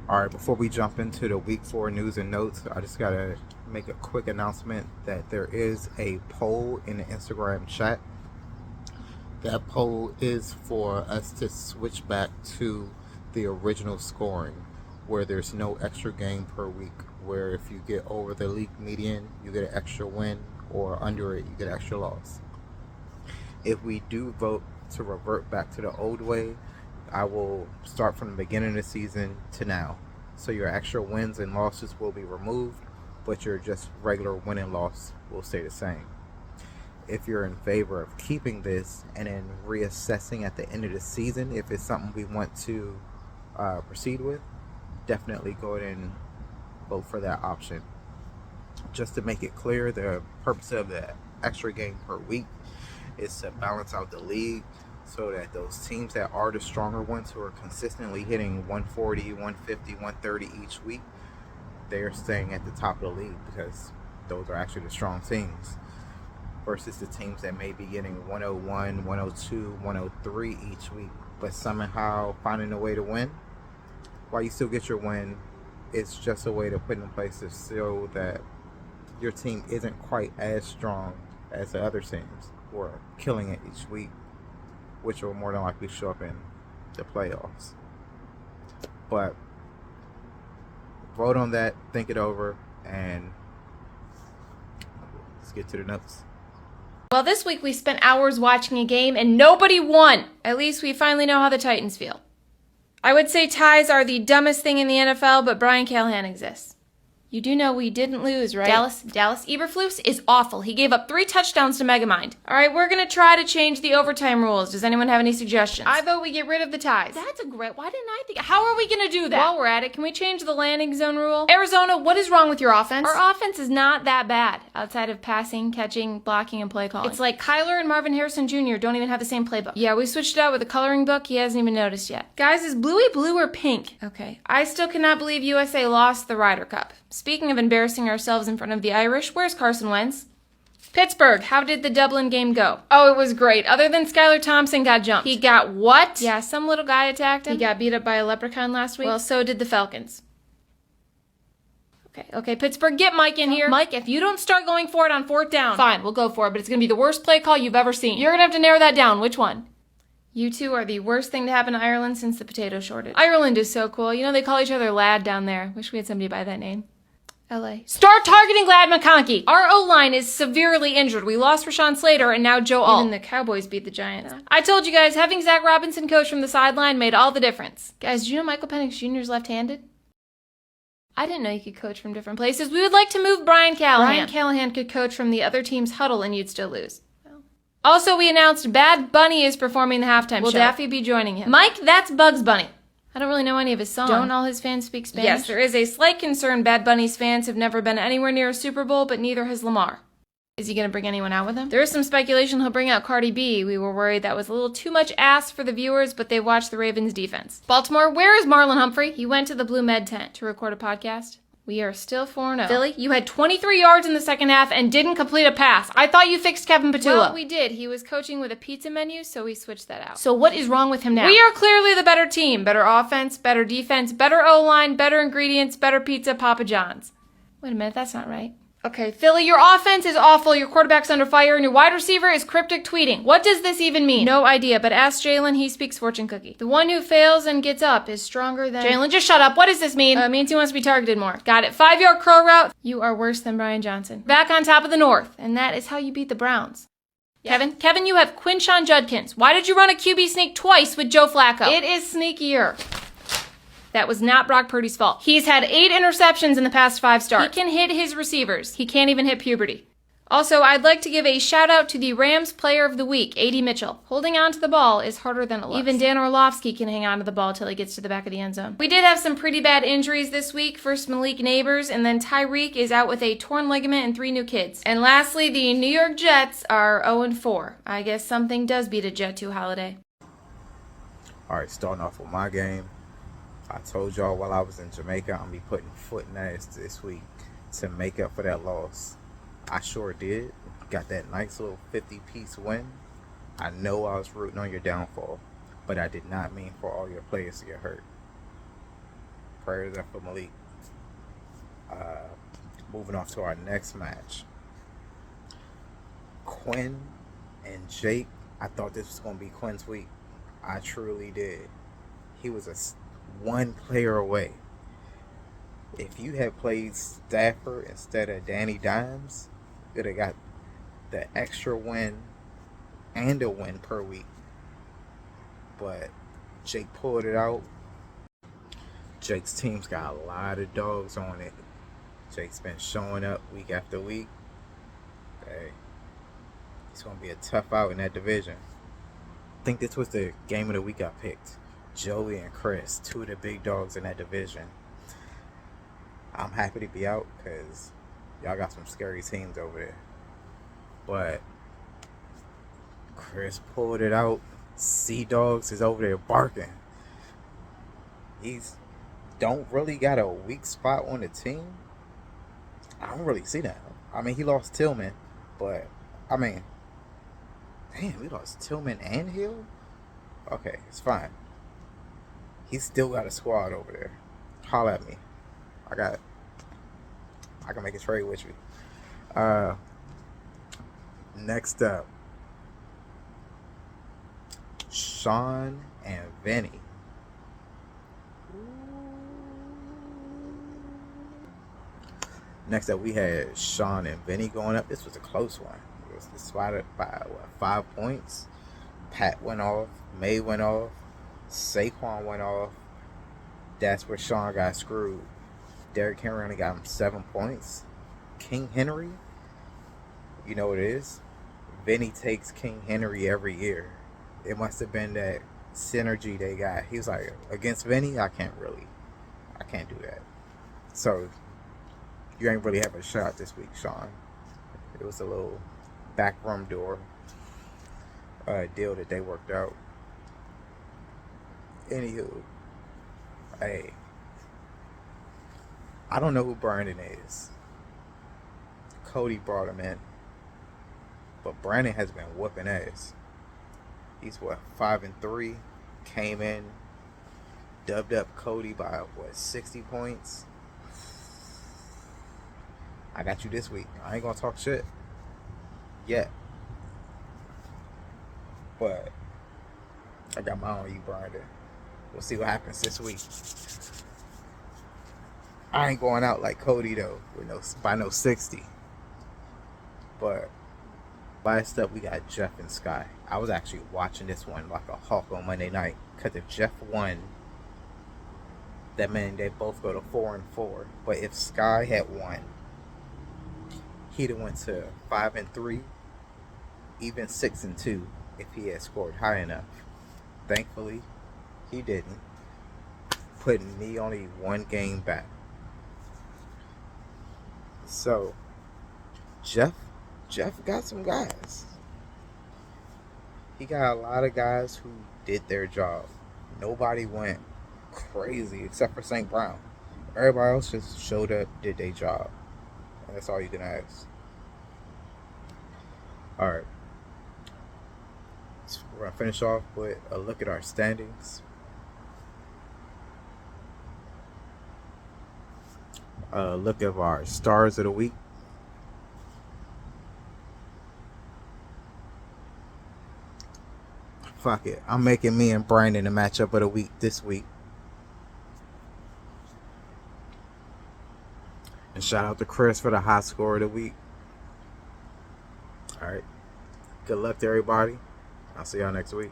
All right, before we jump into the week 4 news and notes, I just got to make a quick announcement that there is a poll in the Instagram chat. That poll is for us to switch back to the original scoring, where there's no extra game per week, where if you get over the league median, you get an extra win, or under it, you get an extra loss. If we do vote to revert back to the old way, I will start from the beginning of the season to now. So your extra wins and losses will be removed, but your just regular win and loss will stay the same. If you're in favor of keeping this and then reassessing at the end of the season, if it's something we want to proceed with, definitely go ahead and vote for that option. Just to make it clear, the purpose of the extra game per week is to balance out the league, so that those teams that are the stronger ones, who are consistently hitting 140, 150, 130 each week, they're staying at the top of the league because those are actually the strong teams, versus the teams that may be getting 101, 102, 103 each week, but somehow finding a way to win. While you still get your win, it's just a way to put in place to show that your team isn't quite as strong as the other teams who are killing it each week, which will more than likely show up in the playoffs. But vote on that, think it over, and let's get to the notes. Well, this week we spent hours watching a game and nobody won. At least we finally know how the Titans feel. I would say ties are the dumbest thing in the NFL, but Brian Callahan exists. You do know we didn't lose, right? Dallas Eberflus is awful. He gave up 3 touchdowns to Megamind. All right, we're going to try to change the overtime rules. Does anyone have any suggestions? I vote we get rid of the ties. That's a great... Why didn't I think... How are we going to do that? While we're at it, can we change the landing zone rule? Arizona, what is wrong with your offense? Our offense is not that bad, outside of passing, catching, blocking, and play calling. It's like Kyler and Marvin Harrison Jr. don't even have the same playbook. Yeah, we switched it out with a coloring book. He hasn't even noticed yet. Guys, is Bluey blue or pink? Okay. I still cannot believe USA lost the Ryder Cup. Speaking of embarrassing ourselves in front of the Irish, where's Carson Wentz? Pittsburgh, how did the Dublin game go? Oh, it was great. Other than Skylar Thompson got jumped. He got what? Yeah, some little guy attacked him. He got beat up by a leprechaun last week. Well, so did the Falcons. Okay, Pittsburgh, get Mike in here. Mike, if you don't start going for it on 4th down, fine, we'll go for it, but it's going to be the worst play call you've ever seen. You're going to have to narrow that down. Which one? You two are the worst thing to happen to Ireland since the potato shortage. Ireland is so cool. You know, they call each other Lad down there. Wish we had somebody by that name. LA. Start targeting Glad McConkey. Our O-line is severely injured. We lost Rashawn Slater and now Joe Alt. Even the Cowboys beat the Giants. I told you guys, having Zach Robinson coach from the sideline made all the difference. Guys, do you know Michael Penix Jr. is left-handed? I didn't know you could coach from different places. We would like to move Brian Callahan. Brian Callahan could coach from the other team's huddle and you'd still lose. Also, we announced Bad Bunny is performing the halftime show. Will Daffy be joining him? Mike, that's Bugs Bunny. I don't really know any of his songs. Don't all his fans speak Spanish? Yes, there is a slight concern Bad Bunny's fans have never been anywhere near a Super Bowl, but neither has Lamar. Is he going to bring anyone out with him? There is some speculation he'll bring out Cardi B. We were worried that was a little too much ass for the viewers, but they watched the Ravens defense. Baltimore, where is Marlon Humphrey? He went to the Blue Med tent to record a podcast. We are still 4-0. Philly, you had 23 yards in the second half and didn't complete a pass. I thought you fixed Kevin Patullo. Well, we did. He was coaching with a pizza menu, so we switched that out. So what is wrong with him now? We are clearly the better team. Better offense, better defense, better O-line, better ingredients, better pizza, Papa John's. Wait a minute, that's not right. Okay, Philly, your offense is awful, your quarterback's under fire, and your wide receiver is cryptic tweeting. What does this even mean? No idea, but ask Jalen, he speaks fortune cookie. The one who fails and gets up is stronger than... Jalen, just shut up. What does this mean? It means he wants to be targeted more. Got it. 5-yard crow route. You are worse than Brian Johnson. Back on top of the North, and that is how you beat the Browns. Yeah. Kevin, you have Quinshon Judkins. Why did you run a QB sneak twice with Joe Flacco? It is sneakier. That was not Brock Purdy's fault. He's had 8 interceptions in the past 5 starts. He can hit his receivers. He can't even hit puberty. Also, I'd like to give a shout out to the Rams Player of the Week, A.D. Mitchell. Holding on to the ball is harder than it looks. Even Dan Orlovsky can hang on to the ball till he gets to the back of the end zone. We did have some pretty bad injuries this week. First, Malik Neighbors, and then Tyreek is out with a torn ligament and 3 new kids. And lastly, the New York Jets are 0-4. I guess something does beat a Jet 2 holiday. All right, starting off with my game. I told y'all while I was in Jamaica, I'm going to be putting foot in ass this week to make up for that loss. I sure did. Got that nice little 50-piece win. I know I was rooting on your downfall, but I did not mean for all your players to get hurt. Prayers up for Malik. Moving on to our next match. Quinn and Jake. I thought this was going to be Quinn's week. I truly did. He was one player away. If you had played Stafford instead of Danny Dimes, you'd have got the extra win and a win per week. But Jake pulled it out. Jake's team's got a lot of dogs on it. Jake's been showing up week after week. Hey, it's going to be a tough out in that division. I think this was the game of the week I picked. Joey and Chris, two of the big dogs in that division. I'm happy to be out because y'all got some scary teams over there. But Chris pulled it out. Sea Dogs is over there barking. He's don't really got a weak spot on the team. I don't really see that. I mean, he lost Tillman, but I mean, damn, we lost Tillman and Hill? Okay, it's fine. He's still got a squad over there. Holla at me. I can make a trade with you. Next up, Sean and Vinny. Next up, we had Sean and Vinny going up. This was a close one. It was decided by 5 points. Pat went off. May went off. Saquon went off. That's where Sean got screwed. Derrick Henry only got him 7 points. King Henry, you know what it is? Vinny takes King Henry every year. It must have been that synergy they got. He was like, against Vinny, I can't do that. So you ain't really have a shot this week, Sean. It was a little back room door deal that they worked out. Anywho, hey, I don't know who Brandon is. Cody brought him in, but Brandon has been whooping ass. He's 5-3, came in, dubbed up Cody by 60 points. I got you this week. I ain't gonna talk shit yet, but I got my own you, Brandon. We'll see what happens this week. I ain't going out like Cody though, by no 60. But last up, we got Jeff and Sky. I was actually watching this one like a hawk on Monday night, because if Jeff won, that meant they both go to 4-4. But if Sky had won, he'd have went to 5-3, even 6-2 if he had scored high enough. Thankfully, he didn't, putting me only one game back. So Jeff got some guys. He got a lot of guys who did their job. Nobody went crazy except for St. Brown. Everybody else just showed up, did their job. And that's all you can ask. Alright. So we're going to finish off with a look at our standings. Look at our stars of the week. Fuck it. I'm making me and Brandon the matchup of the week this week. And shout out to Chris for the high score of the week. Alright. Good luck to everybody. I'll see y'all next week.